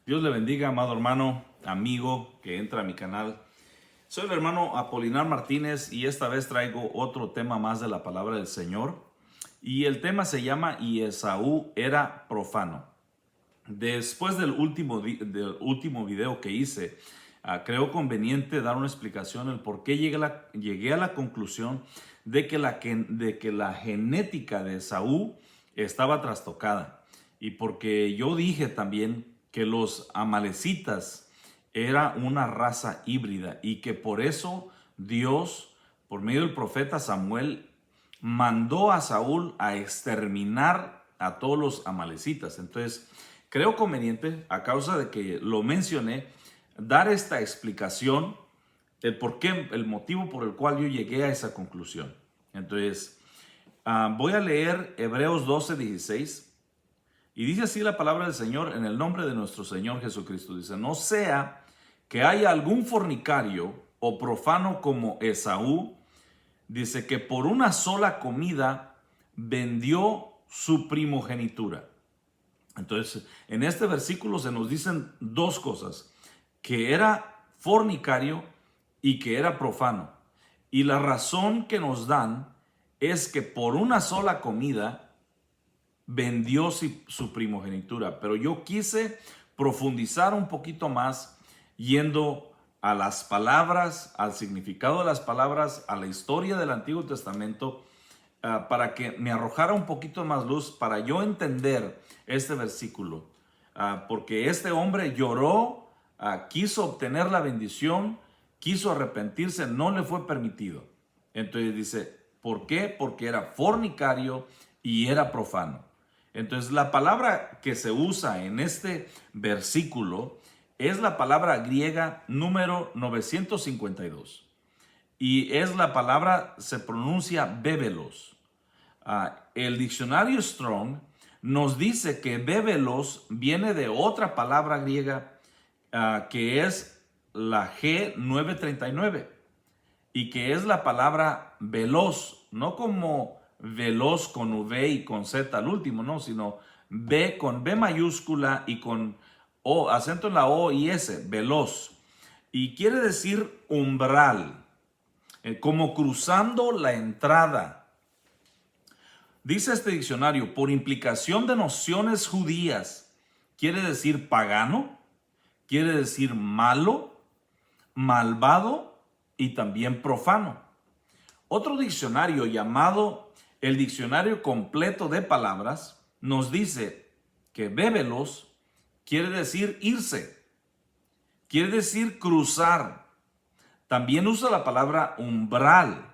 Dios le bendiga, amado hermano, amigo que entra a mi canal. Soy el hermano Apolinar Martínez y esta vez traigo otro tema más de la palabra del Señor. Y el tema se llama "Y Esaú era profano". Después del último video que hice, creo conveniente dar una explicación del por qué llegué a la conclusión de que la genética de Esaú estaba trastocada. Y porque yo dije también que los amalecitas era una raza híbrida y que por eso Dios, por medio del profeta Samuel, mandó a Saúl a exterminar a todos los amalecitas. Entonces, creo conveniente, a causa de que lo mencioné, dar esta explicación, el motivo por el cual yo llegué a esa conclusión. Entonces, voy a leer Hebreos 12:16. Y dice así la palabra del Señor en el nombre de nuestro Señor Jesucristo. Dice: no sea que haya algún fornicario o profano como Esaú, dice, que por una sola comida vendió su primogenitura. Entonces, en este versículo se nos dicen dos cosas: que era fornicario y que era profano. Y la razón que nos dan es que por una sola comida vendió su primogenitura. Pero yo quise profundizar un poquito más, yendo a las palabras, al significado de las palabras, a la historia del Antiguo Testamento, para que me arrojara un poquito más luz, para yo entender este versículo. Porque este hombre lloró, quiso obtener la bendición, quiso arrepentirse, no le fue permitido. Entonces dice, ¿por qué? Porque era fornicario y era profano. Entonces, la palabra que se usa en este versículo es la palabra griega número 952. Y es la palabra, se pronuncia bébelos. El diccionario Strong nos dice que bébelos viene de otra palabra griega, que es la G939, y que es la palabra veloz, no como veloz con V y con Z al último, no, sino B con B mayúscula y con O, acento en la O y S, veloz. Y quiere decir umbral, como cruzando la entrada. Dice este diccionario, por implicación de nociones judías, quiere decir pagano, quiere decir malo, malvado y también profano. Otro diccionario llamado el Diccionario Completo de Palabras nos dice que bébelos quiere decir irse, quiere decir cruzar. También usa la palabra umbral,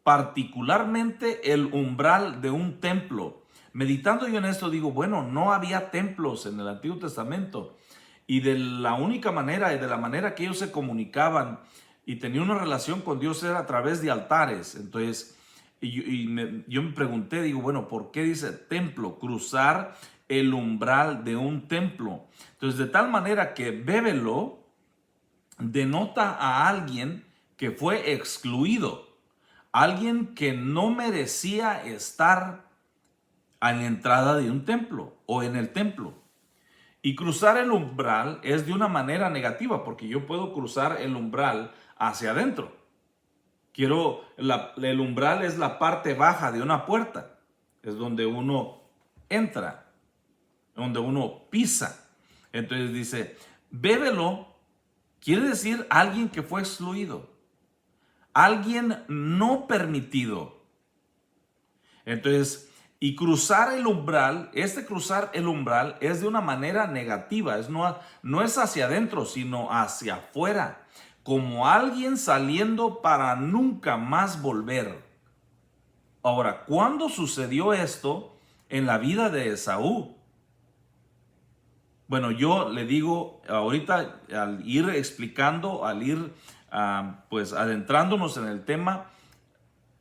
particularmente el umbral de un templo. Meditando yo en esto digo, bueno, no había templos en el Antiguo Testamento, y de la única manera y de la manera que ellos se comunicaban y tenían una relación con Dios era a través de altares. Entonces, yo me pregunté, digo, bueno, ¿por qué dice templo? Cruzar el umbral de un templo. Entonces, de tal manera que bébelo denota a alguien que fue excluido, alguien que no merecía estar en la entrada de un templo o en el templo. Y cruzar el umbral es de una manera negativa, porque yo puedo cruzar el umbral hacia adentro. El umbral es la parte baja de una puerta, es donde uno entra, donde uno pisa. Entonces dice, bébelo quiere decir alguien que fue excluido, alguien no permitido. Entonces, y cruzar el umbral, cruzar el umbral es de una manera negativa, no es hacia adentro, sino hacia afuera, como alguien saliendo para nunca más volver. Ahora, ¿cuándo sucedió esto en la vida de Esaú? Bueno, yo le digo ahorita, al ir explicando, al ir pues adentrándonos en el tema,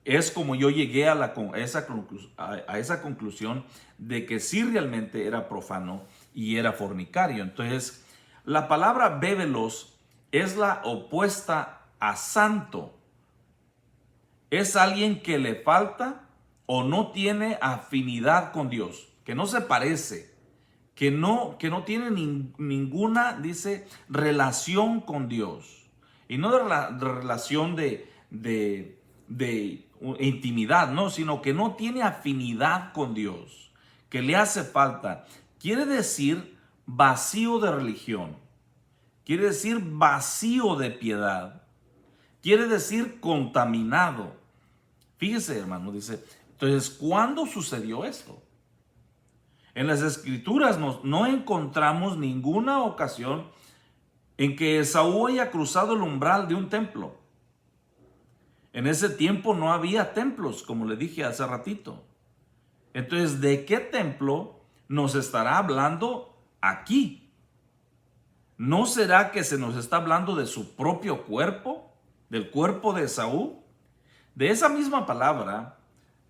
es como yo llegué a esa conclusión de que sí realmente era profano y era fornicario. Entonces, la palabra bébelos es la opuesta a santo. Es alguien que le falta o no tiene afinidad con Dios, que no se parece, que no tiene ninguna, dice, relación con Dios. Y no de relación de intimidad, no, sino que no tiene afinidad con Dios, que le hace falta. Quiere decir vacío de religión, quiere decir vacío de piedad, quiere decir contaminado. Fíjese, hermano, dice, entonces, ¿cuándo sucedió esto? En las Escrituras no encontramos ninguna ocasión en que Esaú haya cruzado el umbral de un templo. En ese tiempo no había templos, como le dije hace ratito. Entonces, ¿de qué templo nos estará hablando aquí? ¿No será que se nos está hablando de su propio cuerpo? ¿Del cuerpo de Esaú? De esa misma palabra,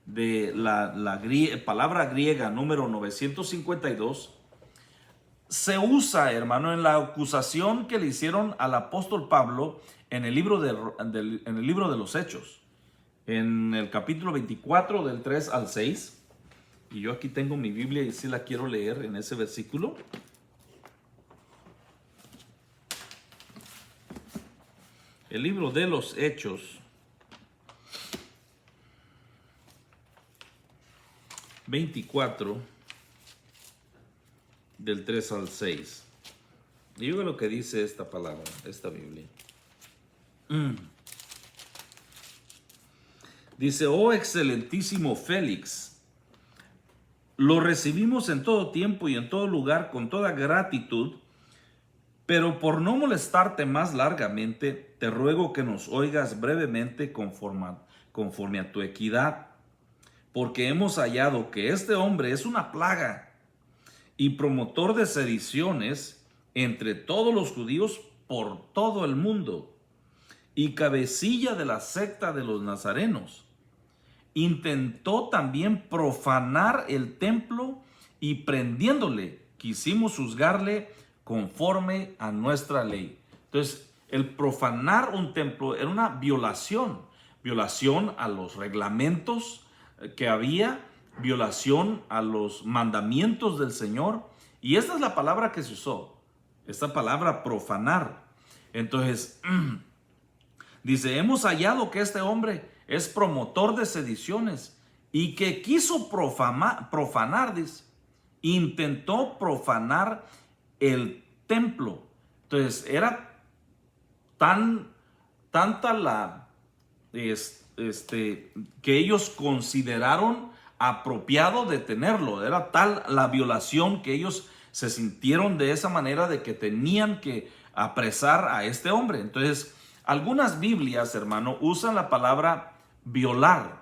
de la palabra griega número 952, se usa, hermano, en la acusación que le hicieron al apóstol Pablo en el libro de los Hechos, en el capítulo 24 del 3 al 6. Y yo aquí tengo mi Biblia y sí la quiero leer en ese versículo. El libro de los Hechos, 24 del 3 al 6. Y oiga lo que dice esta palabra, esta Biblia. Dice: oh excelentísimo Félix, lo recibimos en todo tiempo y en todo lugar con toda gratitud, pero por no molestarte más largamente, te ruego que nos oigas brevemente conforme a tu equidad, porque hemos hallado que este hombre es una plaga y promotor de sediciones entre todos los judíos por todo el mundo, y cabecilla de la secta de los nazarenos. Intentó también profanar el templo y prendiéndole quisimos juzgarle conforme a nuestra ley. Entonces, el profanar un templo era una violación a los reglamentos que había, violación a los mandamientos del Señor. Y esta es la palabra que se usó, esta palabra profanar. Entonces, dice: hemos hallado que este hombre es promotor de sediciones y que quiso profanar, dice, intentó profanar el templo. Entonces, era tanta la que ellos consideraron apropiado detenerlo. Era tal la violación que ellos se sintieron de esa manera, de que tenían que apresar a este hombre. Entonces, algunas Biblias, hermano, usan la palabra violar,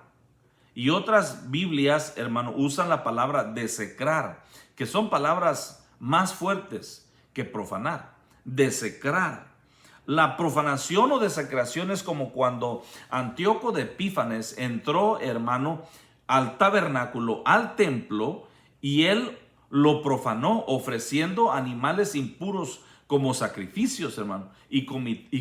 y otras Biblias, hermano, usan la palabra desecrar, que son palabras más fuertes que profanar. Desecrar. La profanación o desecración es como cuando Antíoco de Epífanes entró, hermano, al tabernáculo, al templo, y él lo profanó ofreciendo animales impuros como sacrificios, hermano, y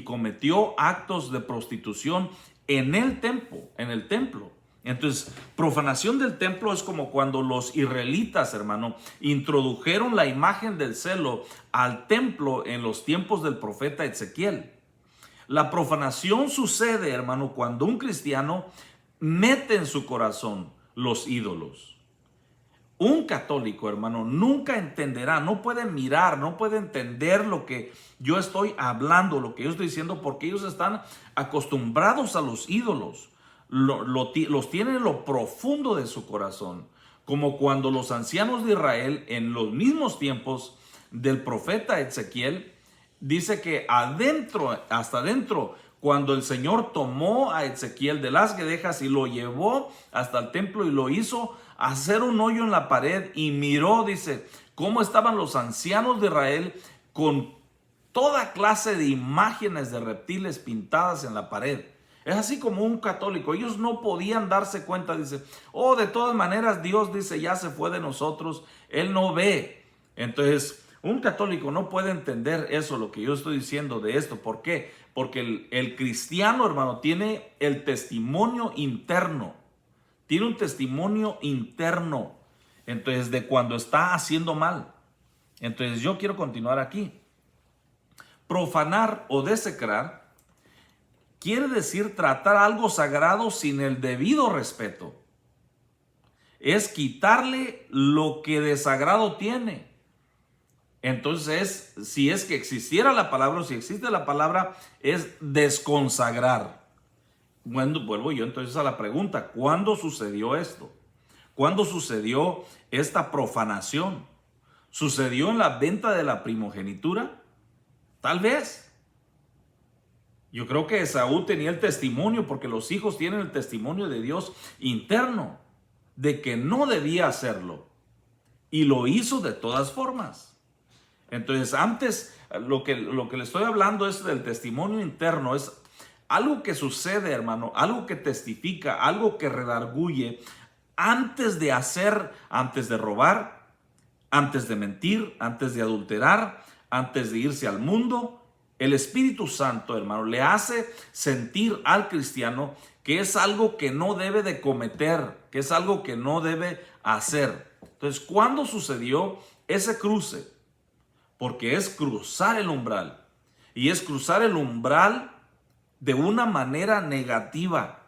cometió actos de prostitución en el templo. Entonces, profanación del templo es como cuando los israelitas, hermano, introdujeron la imagen del celo al templo en los tiempos del profeta Ezequiel. La profanación sucede, hermano, cuando un cristiano mete en su corazón los ídolos. Un católico, hermano, nunca entenderá, no puede mirar, no puede entender lo que yo estoy hablando, lo que yo estoy diciendo, porque ellos están acostumbrados a los ídolos. Los tienen en lo profundo de su corazón, como cuando los ancianos de Israel, en los mismos tiempos del profeta Ezequiel, dice que hasta adentro, cuando el Señor tomó a Ezequiel de las guedejas y lo llevó hasta el templo y lo hizo hacer un hoyo en la pared, y miró, dice, cómo estaban los ancianos de Israel con toda clase de imágenes de reptiles pintadas en la pared. Es así como un católico. Ellos no podían darse cuenta, dice, oh, de todas maneras Dios, dice, ya se fue de nosotros. Él no ve. Entonces, un católico no puede entender eso, lo que yo estoy diciendo de esto. ¿Por qué? Porque el cristiano, hermano, tiene el testimonio interno. Tiene un testimonio interno. Entonces, de cuando está haciendo mal. Entonces yo quiero continuar aquí. Profanar o desecrar quiere decir tratar algo sagrado sin el debido respeto. Es quitarle lo que de sagrado tiene. Entonces, si es que existiera la palabra o si existe la palabra, es desconsagrar. Bueno, vuelvo yo entonces a la pregunta, ¿cuándo sucedió esto? ¿Cuándo sucedió esta profanación? ¿Sucedió en la venta de la primogenitura? Tal vez. Yo creo que Esaú tenía el testimonio, porque los hijos tienen el testimonio de Dios interno, de que no debía hacerlo. Y lo hizo de todas formas. Entonces, antes, lo que le estoy hablando es del testimonio interno, es algo que sucede, hermano, algo que testifica, algo que redarguye antes de hacer, antes de robar, antes de mentir, antes de adulterar, antes de irse al mundo. El Espíritu Santo, hermano, le hace sentir al cristiano que es algo que no debe de cometer, que es algo que no debe hacer. Entonces, ¿cuándo sucedió ese cruce? Porque es cruzar el umbral. Y es cruzar el umbral de una manera negativa.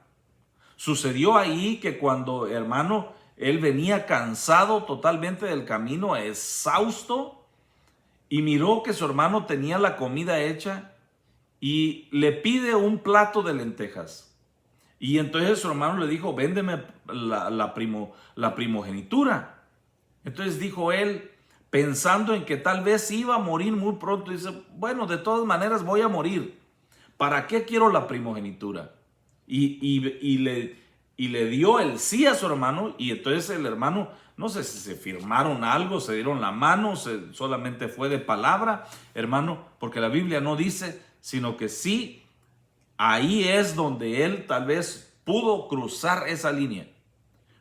Sucedió ahí que cuando, hermano, él venía cansado totalmente del camino, exhausto, y miró que su hermano tenía la comida hecha y le pide un plato de lentejas. Y entonces su hermano le dijo, véndeme la primogenitura. Entonces dijo él, pensando en que tal vez iba a morir muy pronto, dice, bueno, de todas maneras voy a morir. ¿Para qué quiero la primogenitura? Y le dio el sí a su hermano, y entonces el hermano, no sé si se firmaron algo, se dieron la mano, solamente fue de palabra, hermano, porque la Biblia no dice, sino que sí, ahí es donde él tal vez pudo cruzar esa línea.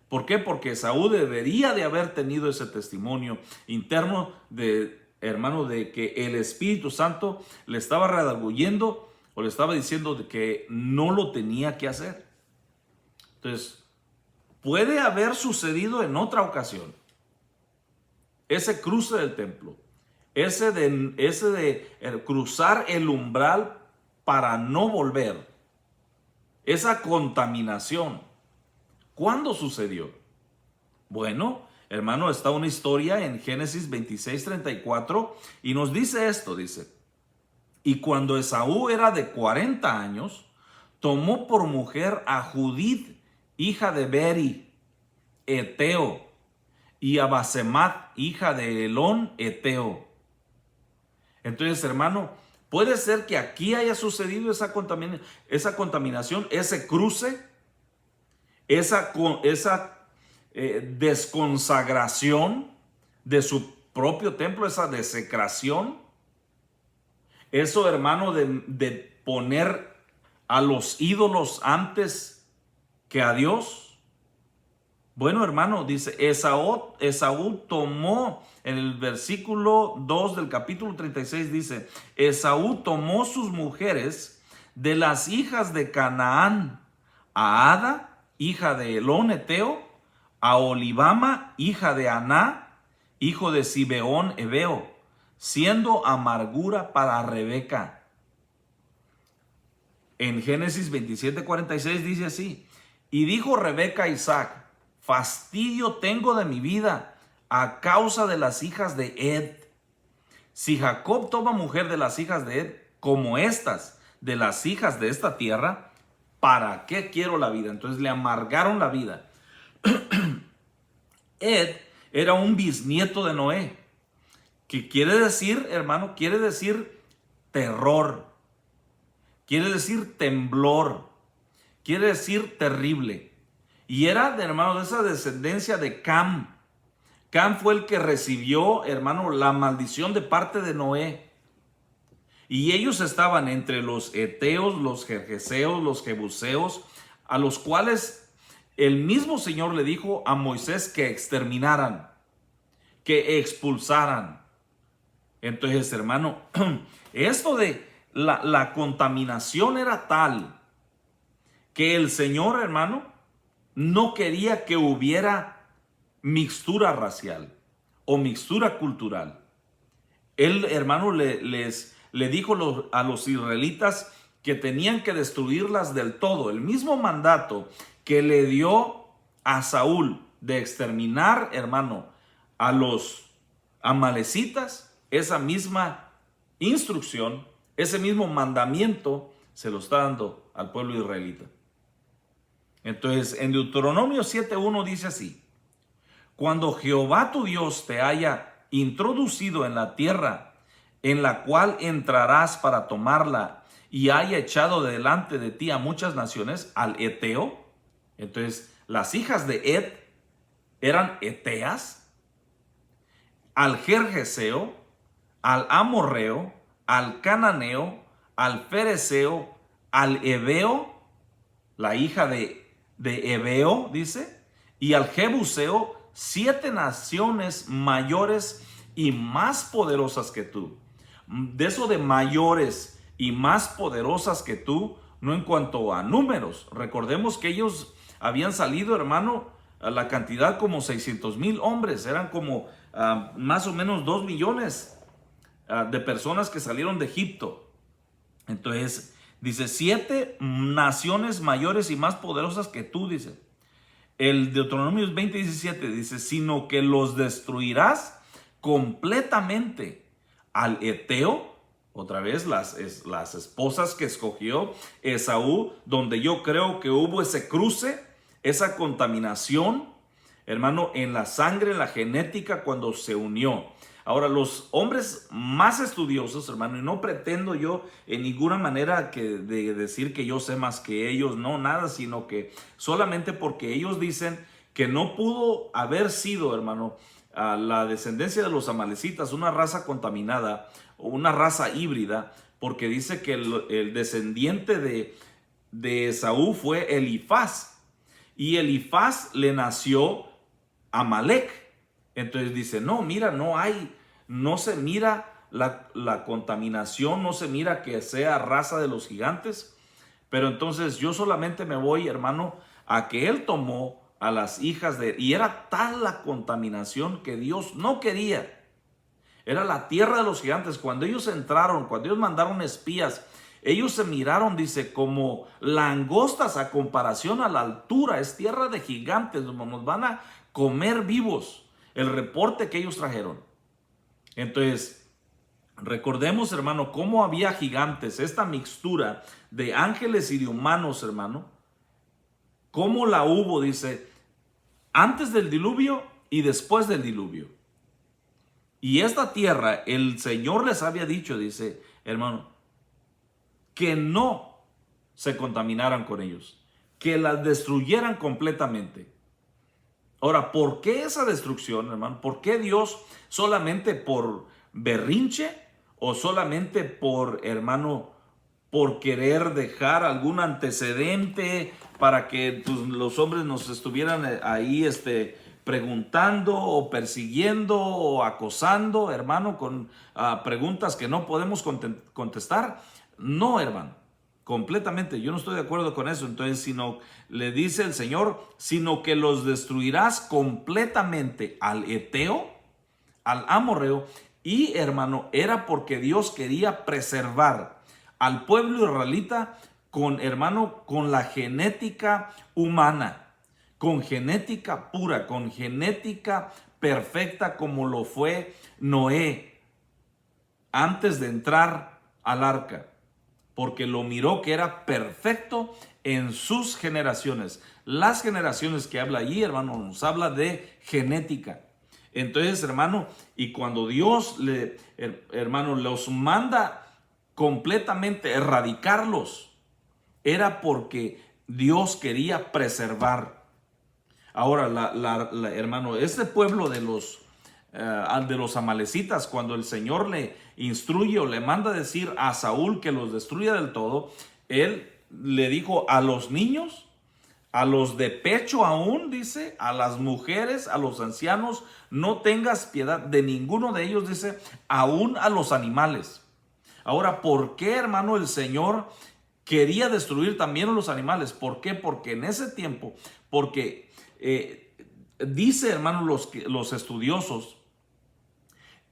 ¿Por qué? Porque Esaú debería de haber tenido ese testimonio interno de, hermano, de que el Espíritu Santo le estaba redarguyendo o le estaba diciendo de que no lo tenía que hacer. Entonces, puede haber sucedido en otra ocasión ese cruce del templo, ese de cruzar el umbral para no volver, esa contaminación. ¿Cuándo sucedió? Bueno, hermano, está una historia en Génesis 26:34 y nos dice esto, dice, y cuando Esaú era de 40 años, tomó por mujer a Judith, hija de Beri, Eteo, y a Basemat, hija de Elón, Eteo. Entonces, hermano, puede ser que aquí haya sucedido esa contaminación, ese cruce, esa desconsagración de su propio templo, esa desecración. Eso, hermano, de poner a los ídolos antes que a Dios. Bueno, hermano, dice, Esaú tomó, en el versículo 2 del capítulo 36 dice, Esaú tomó sus mujeres de las hijas de Canaán, a Ada, hija de Elón Eteo, a Olibama, hija de Aná, hijo de Zibeón Heveo, siendo amargura para Rebeca. En Génesis 27:46 dice así, y dijo Rebeca a Isaac, fastidio tengo de mi vida a causa de las hijas de Ed. Si Jacob toma mujer de las hijas de Ed, como estas, de las hijas de esta tierra, ¿para qué quiero la vida? Entonces le amargaron la vida. Ed era un bisnieto de Noé, que quiere decir, hermano, quiere decir terror, quiere decir temblor, quiere decir terrible. Y era, hermano, de esa descendencia de Cam. Cam fue el que recibió, hermano, la maldición de parte de Noé. Y ellos estaban entre los eteos, los gergeseos, los jebuseos, a los cuales el mismo Señor le dijo a Moisés que exterminaran, que expulsaran. Entonces, hermano, esto de la contaminación era tal que el Señor, hermano, no quería que hubiera mixtura racial o mixtura cultural. Él, hermano, le dijo a los israelitas que tenían que destruirlas del todo. El mismo mandato que le dio a Saúl de exterminar, hermano, a los amalecitas, esa misma instrucción, ese mismo mandamiento se lo está dando al pueblo israelita. Entonces, en Deuteronomio 7:1 dice así: cuando Jehová tu Dios te haya introducido en la tierra en la cual entrarás para tomarla y haya echado delante de ti a muchas naciones, al Eteo. Entonces, las hijas de Ed eran eteas, al Gergeseo, al Amorreo, al Cananeo, al Fereseo, al Heveo, la hija de Heveo, dice, y al Jebuseo, 7 naciones mayores y más poderosas que tú. De eso de mayores y más poderosas que tú, no en cuanto a números. Recordemos que ellos habían salido, hermano, a la cantidad como 600,000 hombres. Eran como más o menos 2 millones de personas que salieron de Egipto. Entonces, dice, 7 naciones mayores y más poderosas que tú, dice. El Deuteronomio 20:17 dice, sino que los destruirás completamente al Eteo, otra vez las esposas que escogió Esaú, donde yo creo que hubo ese cruce, esa contaminación, hermano, en la sangre, en la genética cuando se unió. Ahora, los hombres más estudiosos, hermano, y no pretendo yo en ninguna manera de decir que yo sé más que ellos, no, nada, sino que solamente porque ellos dicen que no pudo haber sido, hermano, la descendencia de los amalecitas, una raza contaminada o una raza híbrida, porque dice que el descendiente de Esaú fue Elifaz, y Elifaz le nació Amalek. Entonces dice, no, mira, no se mira la contaminación, no se mira que sea raza de los gigantes. Pero entonces yo solamente me voy, hermano, a que él tomó a las hijas y era tal la contaminación que Dios no quería. Era la tierra de los gigantes. Cuando ellos entraron, cuando ellos mandaron espías, ellos se miraron, dice, como langostas a comparación a la altura. Es tierra de gigantes, nos van a comer vivos. El reporte que ellos trajeron. Entonces, recordemos, hermano, cómo había gigantes, esta mixtura de ángeles y de humanos, hermano. Cómo la hubo, dice, antes del diluvio y después del diluvio. Y esta tierra, el Señor les había dicho, dice, hermano, que no se contaminaran con ellos, que las destruyeran completamente. Ahora, ¿por qué esa destrucción, hermano? ¿Por qué Dios solamente por berrinche o solamente por, hermano, por querer dejar algún antecedente para que los hombres nos estuvieran ahí preguntando o persiguiendo o acosando, hermano, con preguntas que no podemos contestar? No, hermano. Completamente, yo no estoy de acuerdo con eso. Entonces, sino le dice el Señor, sino que los destruirás completamente al Eteo, al Amorreo. Y, hermano, era porque Dios quería preservar al pueblo israelita con la genética humana, con genética pura, con genética perfecta, como lo fue Noé antes de entrar al arca. Porque lo miró que era perfecto en sus generaciones. Las generaciones que habla allí, hermano, nos habla de genética. Entonces, hermano, y cuando Dios, hermano, los manda completamente erradicarlos, era porque Dios quería preservar. Ahora, hermano, este pueblo de los amalecitas, cuando el Señor le instruye o le manda decir a Saúl que los destruya del todo, él le dijo a los niños, a los de pecho aún, dice, a las mujeres, a los ancianos, no tengas piedad de ninguno de ellos, dice, aún a los animales. Ahora, ¿por qué, hermano, el Señor quería destruir también a los animales? ¿Por qué? Porque en ese tiempo, dice, hermano, los estudiosos,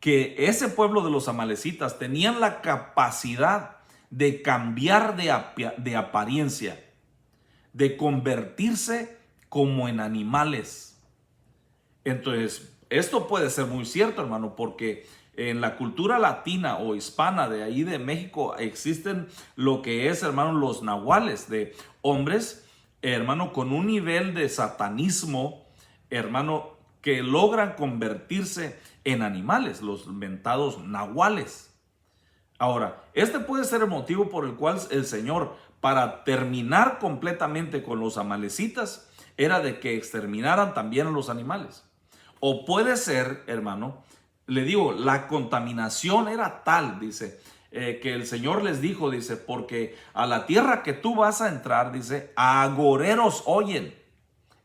que ese pueblo de los amalecitas tenían la capacidad de cambiar de apariencia, de convertirse como en animales. Entonces, esto puede ser muy cierto, hermano, porque en la cultura latina o hispana de ahí de México existen lo que es, hermano, los nahuales, de hombres, hermano, con un nivel de satanismo, hermano, que logran convertirse en animales, los mentados nahuales. Ahora, este puede ser el motivo por el cual el Señor, para terminar completamente con los amalecitas, era de que exterminaran también a los animales. O puede ser, hermano, le digo, la contaminación era tal, dice, que el Señor les dijo, dice, porque a la tierra que tú vas a entrar, dice, agoreros oyen.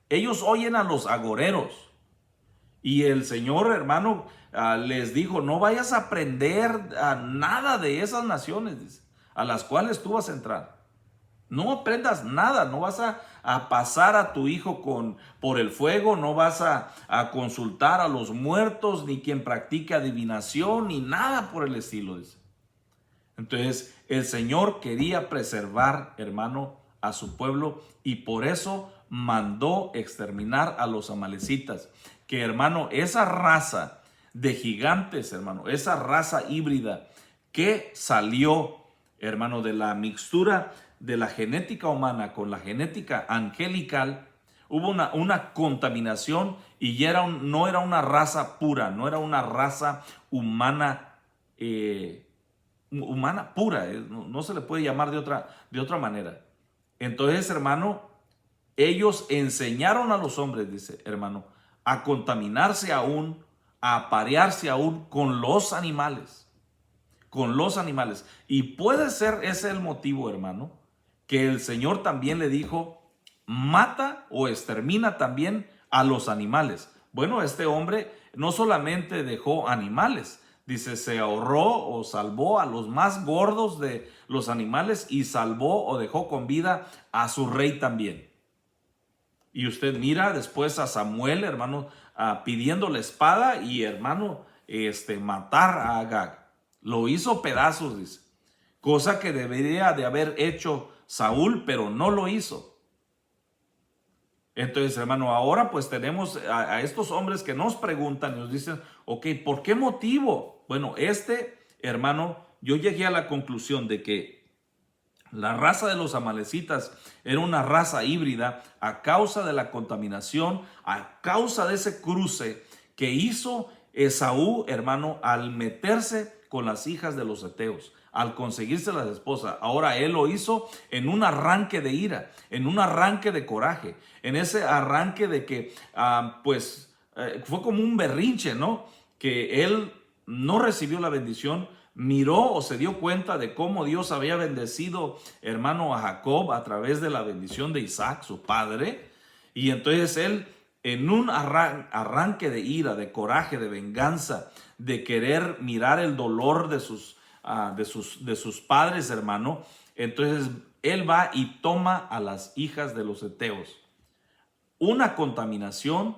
Ellos oyen a los agoreros. Y el Señor, hermano, les dijo, no vayas a aprender nada de esas naciones, dice, a las cuales tú vas a entrar. No aprendas nada, no vas a pasar a tu hijo por el fuego, no vas a consultar a los muertos, ni quien practique adivinación, ni nada por el estilo, dice. Entonces, el Señor quería preservar, hermano, a su pueblo y por eso mandó exterminar a los amalecitas. Que, hermano, esa raza de gigantes, hermano, esa raza híbrida que salió, hermano, de la mixtura de la genética humana con la genética angelical, hubo una contaminación y ya no era una raza pura, no era una raza humana humana pura, no se le puede llamar de otra manera. Entonces, hermano, ellos enseñaron a los hombres, dice, hermano, a contaminarse aún, a aparearse aún con los animales, con los animales. Y puede ser ese el motivo, hermano, que el Señor también le dijo, mata o extermina también a los animales. Bueno, este hombre no solamente dejó animales, dice, se ahorró o salvó a los más gordos de los animales y salvó o dejó con vida a su rey también. Y usted mira después a Samuel, hermano, pidiendo la espada y, hermano, matar a Agag. Lo hizo pedazos, dice. Cosa que debería de haber hecho Saúl, pero no lo hizo. Entonces, hermano, ahora pues tenemos a estos hombres que nos preguntan y nos dicen, ok, ¿por qué motivo? Bueno, hermano, yo llegué a la conclusión de que la raza de los amalecitas era una raza híbrida a causa de la contaminación, a causa de ese cruce que hizo Esaú, hermano, al meterse con las hijas de los heteos, al conseguirse las esposas. Ahora él lo hizo en un arranque de ira, en un arranque de coraje, en ese arranque de que, fue como un berrinche, ¿no? Que él no recibió la bendición, miró o se dio cuenta de cómo Dios había bendecido, hermano, a Jacob a través de la bendición de Isaac, su padre. Y entonces él, en un arranque de ira, de coraje, de venganza, de querer mirar el dolor de sus padres, hermano, entonces él va y toma a las hijas de los heteos. Una contaminación,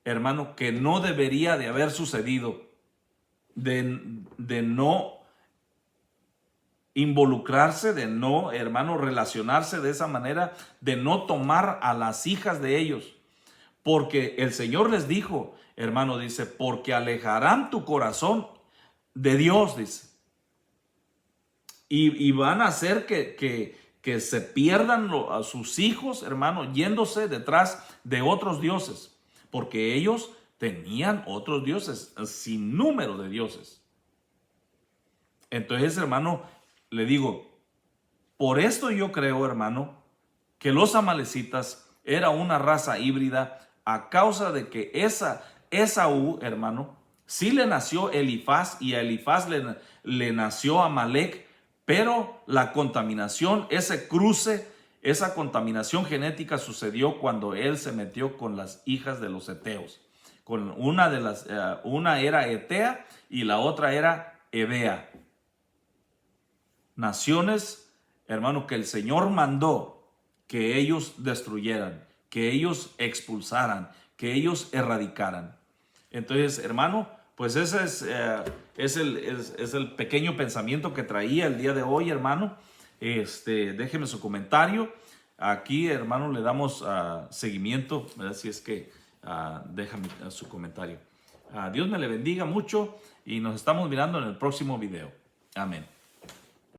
hermano, que no debería de haber sucedido. De no involucrarse, de no, hermano, relacionarse de esa manera, de no tomar a las hijas de ellos. Porque el Señor les dijo, hermano, dice, porque alejarán tu corazón de Dios, dice. Y van a hacer que se pierdan a sus hijos, hermano, yéndose detrás de otros dioses. Porque ellos tenían otros dioses, sin número de dioses. Entonces, hermano, le digo, por esto yo creo, hermano, que los amalecitas era una raza híbrida a causa de que Esaú, hermano, sí le nació Elifaz y a Elifaz le nació Amalek, pero la contaminación, ese cruce, esa contaminación genética sucedió cuando él se metió con las hijas de los heteos. Con una era Etea y la otra era Ebea. Naciones, hermano, que el Señor mandó que ellos destruyeran, que ellos expulsaran, que ellos erradicaran. Entonces, hermano, Pues ese es el pequeño pensamiento que traía el día de hoy, hermano. Déjeme su comentario. Aquí, hermano, le damos seguimiento, ¿verdad? Si es que déjame su comentario. Dios me le bendiga mucho y nos estamos mirando en el próximo video. Amén.